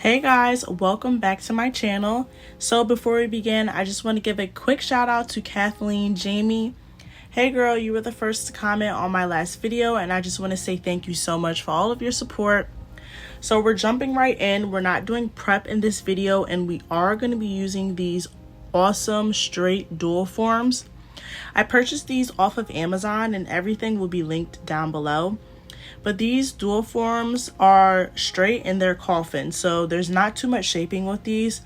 Hey guys, welcome back to my channel. So before we begin, I just want to give a quick shout out to Kathleen Jamie. Hey girl, you were the first to comment on my last video and I just want to say thank you so much for all of your support. So we're jumping right in. We're not doing prep in this video and we are going to be using these awesome straight dual forms. I purchased these off of Amazon and everything will be linked down below. But these dual forms are straight and they're coffin, so there's not too much shaping with these.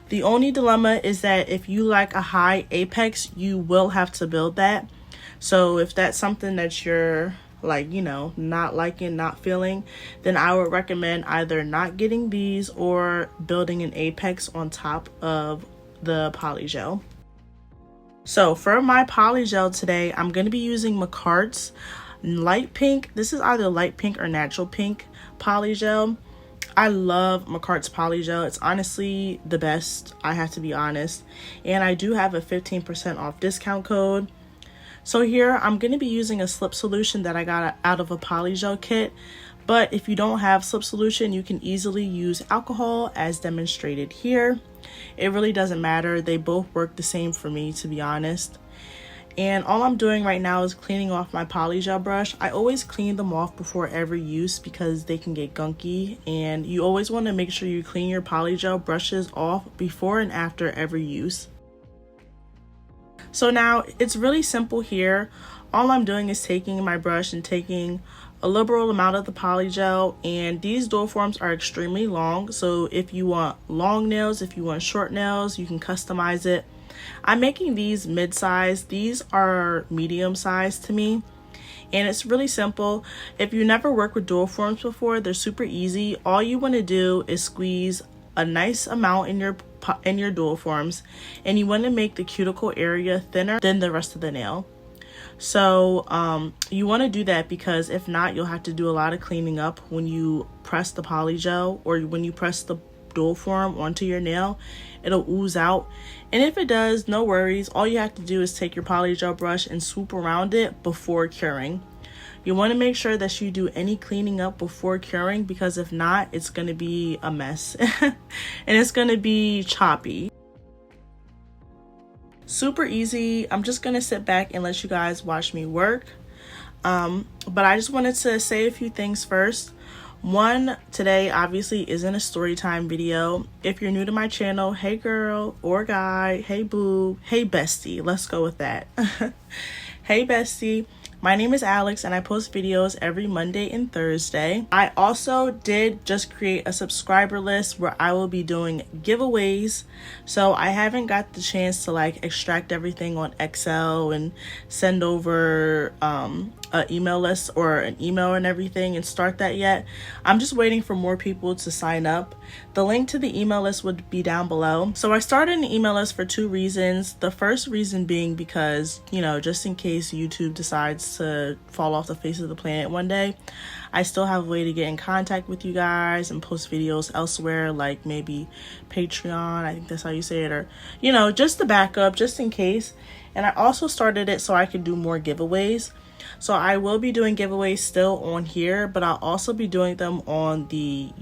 The only dilemma is that if you like a high apex, you will have to build that. So if that's something that you're like, not liking, not feeling, then I would recommend either not getting these or building an apex on top of the polygel. So for my polygel today, I'm going to be using MAKARRT's light pink. This is either light pink or natural pink polygel. I love MAKARRT's polygel. It's honestly the best, I have to be honest. And I do have a 15% off discount code. So here I'm going to be using a slip solution that I got out of a polygel kit. But if you don't have slip solution, you can easily use alcohol as demonstrated here. It really doesn't matter. They both work the same for me, to be honest. And all I'm doing right now is cleaning off my polygel brush. I always clean them off before every use because they can get gunky, and you always want to make sure you clean your polygel brushes off before and after every use. So now it's really simple here. All I'm doing is taking my brush and taking a liberal amount of the polygel, and these dual forms are extremely long, so if you want long nails, if you want short nails, you can customize it. I'm making these mid-size. These are medium size to me, and it's really simple. If you never worked with dual forms before, they're super easy. All you want to do is squeeze a nice amount in your dual forms, and you want to make the cuticle area thinner than the rest of the nail. So you want to do that because if not, you'll have to do a lot of cleaning up when you press the polygel or when you press the dual form onto your nail. It'll ooze out, and if it does, no worries. All you have to do is take your polygel brush and swoop around it before curing. You want to make sure that you do any cleaning up before curing, because if not, it's going to be a mess and it's going to be choppy. Super easy. I'm just going to sit back and let you guys watch me work. But I just wanted to say a few things first. One, today obviously isn't a story time video. If you're new to my channel, hey girl or guy, hey boo, hey bestie, let's go with that. Hey bestie, my name is Alex and I post videos every Monday and Thursday. I also did just create a subscriber list where I will be doing giveaways. So I haven't got the chance to like extract everything on Excel and send over an email list or an email and everything and start that yet. I'm just waiting for more people to sign up. The link to the email list would be down below. So I started an email list for two reasons. The first reason being because, just in case YouTube decides to fall off the face of the planet one day, I still have a way to get in contact with you guys and post videos elsewhere, like maybe Patreon, I think that's how you say it, or just the backup, just in case. And I also started it so I could do more giveaways. So I will be doing giveaways still on here, but I'll also be doing them on the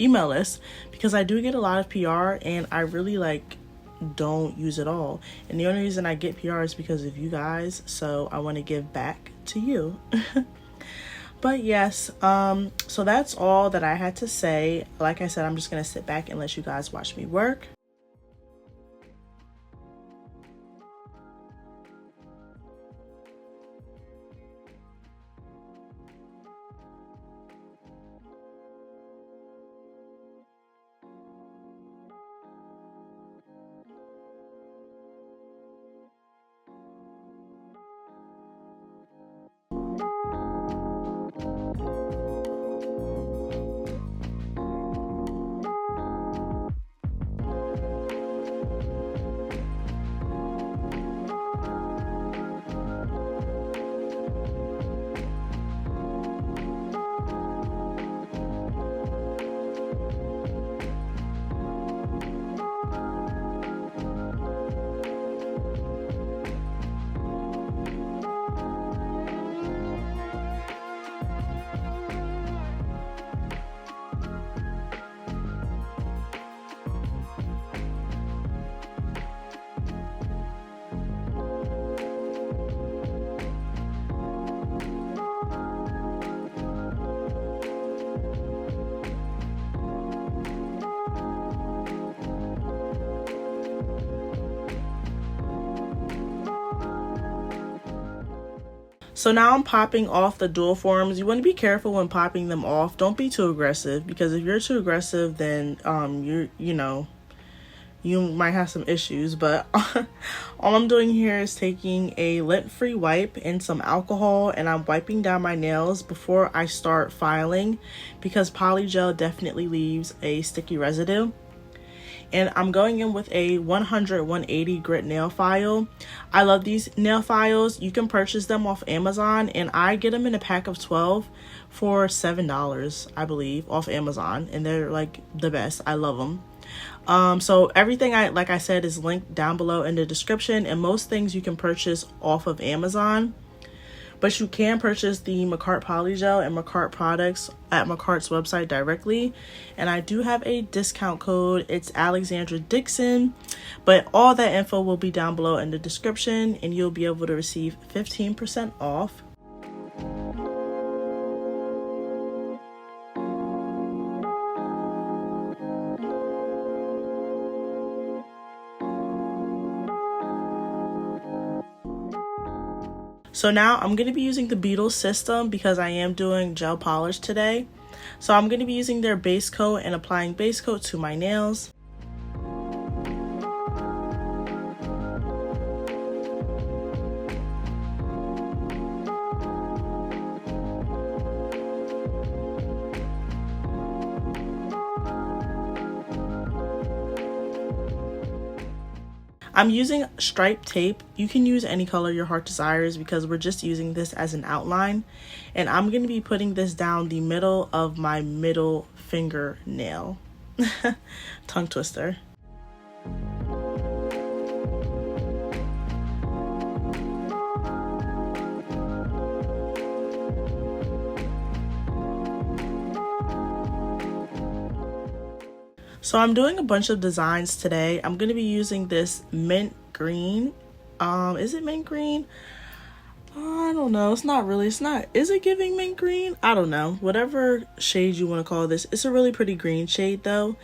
email list because I do get a lot of PR and I really don't use it all. And the only reason I get PR is because of you guys, so I want to give back to you. But yes, so that's all that I had to say. Like I said, I'm just gonna sit back and let you guys watch me work. So now I'm popping off the dual forms. You want to be careful when popping them off. Don't be too aggressive, because if you're too aggressive, then you might have some issues. But all I'm doing here is taking a lint-free wipe and some alcohol, and I'm wiping down my nails before I start filing, because polygel definitely leaves a sticky residue. And I'm going in with a 100/180 grit nail file. I love these nail files. You can purchase them off Amazon, and I get them in a pack of 12 for $7, I believe, off Amazon, and they're like the best. I love them. So everything like I said, is linked down below in the description, and most things you can purchase off of Amazon. But you can purchase the MAKARRT Polygel and MAKARRT products at MAKARRT's website directly. And I do have a discount code. It's Alexandra Dixon. But all that info will be down below in the description, and you'll be able to receive 15% off. So now I'm going to be using the Beetles system because I am doing gel polish today. So I'm going to be using their base coat and applying base coat to my nails. I'm using striped tape. You can use any color your heart desires, because we're just using this as an outline. And I'm going to be putting this down the middle of my middle fingernail. Tongue twister. So I'm doing a bunch of designs today. I'm going to be using this mint green. Is it mint green? I don't know. It's not really. Is it giving mint green? I don't know. Whatever shade you want to call this. It's a really pretty green shade though.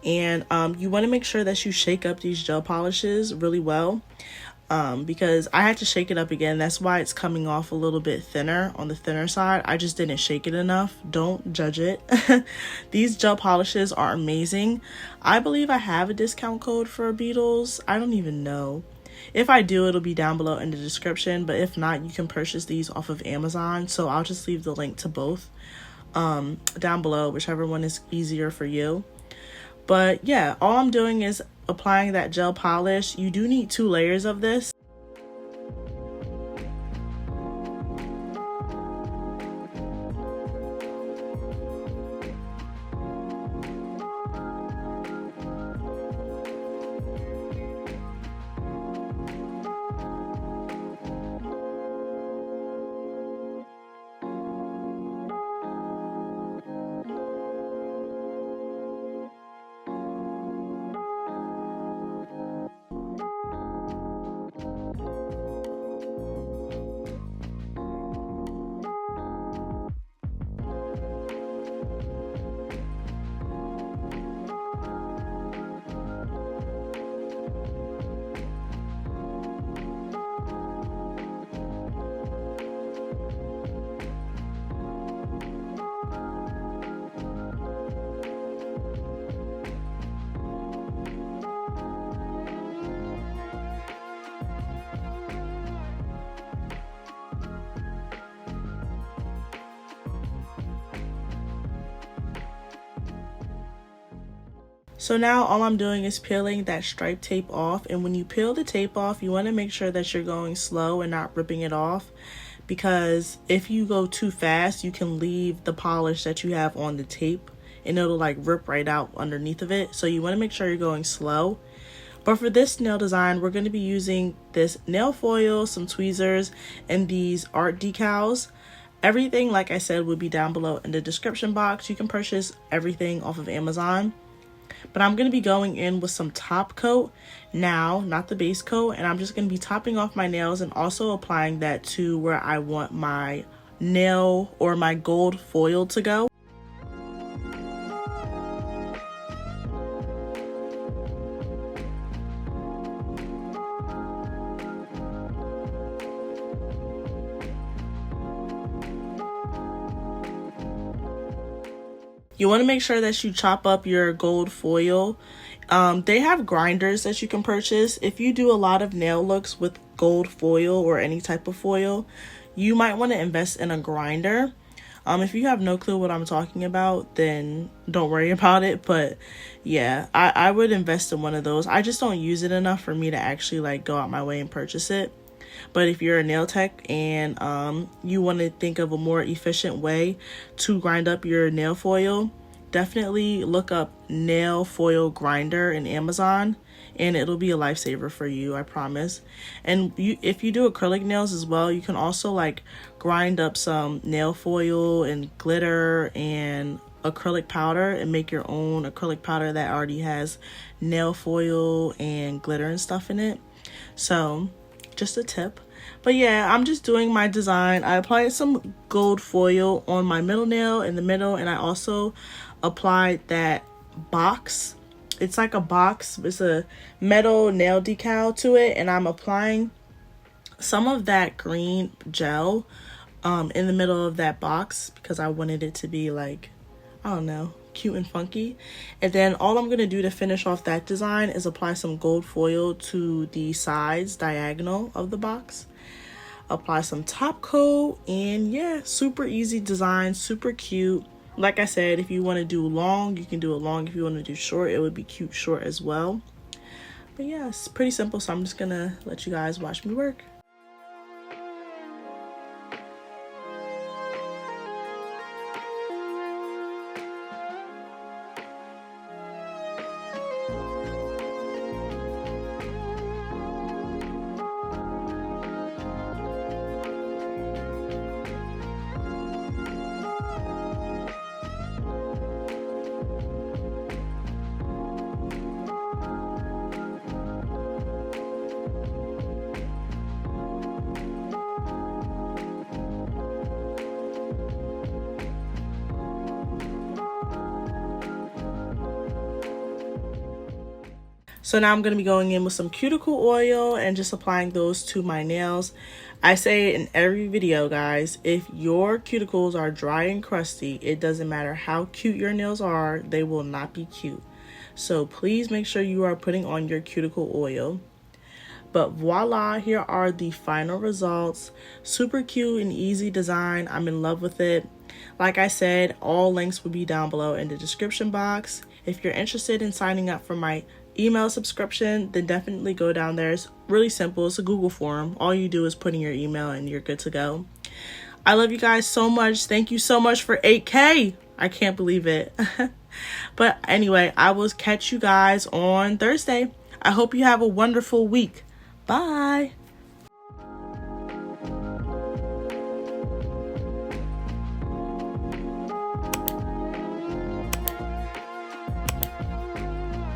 And you want to make sure that you shake up these gel polishes really well. Because I had to shake it up again. That's why it's coming off a little bit thinner on the thinner side. I just didn't shake it enough. Don't judge it. These gel polishes are amazing. I believe I have a discount code for Beetles. I don't even know. If I do, it'll be down below in the description. But if not, you can purchase these off of Amazon. So I'll just leave the link to both down below, whichever one is easier for you. But yeah, all I'm doing is applying that gel polish. You do need 2 layers of this. So now all I'm doing is peeling that striped tape off, and when you peel the tape off, you want to make sure that you're going slow and not ripping it off, because if you go too fast, you can leave the polish that you have on the tape and it'll like rip right out underneath of it. So you want to make sure you're going slow. But for this nail design, we're going to be using this nail foil, some tweezers, and these art decals. Everything, like I said, will be down below in the description box. You can purchase everything off of Amazon. But I'm going to be going in with some top coat now, not the base coat. And I'm just going to be topping off my nails and also applying that to where I want my nail or my gold foil to go. You want to make sure that you chop up your gold foil. They have grinders that you can purchase. If you do a lot of nail looks with gold foil or any type of foil, you might want to invest in a grinder. If you have no clue what I'm talking about, then don't worry about it. But yeah, I would invest in one of those. I just don't use it enough for me to actually like go out my way and purchase it. But if you're a nail tech and you want to think of a more efficient way to grind up your nail foil, definitely look up nail foil grinder in Amazon, and it'll be a lifesaver for you, I promise. And if you do acrylic nails as well, you can also like grind up some nail foil and glitter and acrylic powder and make your own acrylic powder that already has nail foil and glitter and stuff in it. So just a tip. But yeah, I'm just doing my design. I applied some gold foil on my middle nail in the middle, and I also applied that box. It's like a box. It's a metal nail decal to it, and I'm applying some of that green gel in the middle of that box because I wanted it to be like, I don't know, cute and funky. And then all I'm gonna do to finish off that design is apply some gold foil to the sides diagonal of the box, apply some top coat, and yeah, super easy design, super cute. Like I said, if you want to do long, you can do it long. If you want to do short, it would be cute short as well. But yeah, it's pretty simple, so I'm just gonna let you guys watch me work. So now I'm going to be going in with some cuticle oil and just applying those to my nails. I say in every video, guys, if your cuticles are dry and crusty, it doesn't matter how cute your nails are, they will not be cute. So please make sure you are putting on your cuticle oil. But voila, here are the final results. Super cute and easy design. I'm in love with it. Like I said, all links will be down below in the description box. If you're interested in signing up for my email subscription, then definitely go down there. It's really simple. It's a Google form. All you do is put in your email and you're good to go. I love you guys so much. Thank you so much for 8K. I can't believe it. But anyway, I will catch you guys on Thursday. I hope you have a wonderful week. Bye.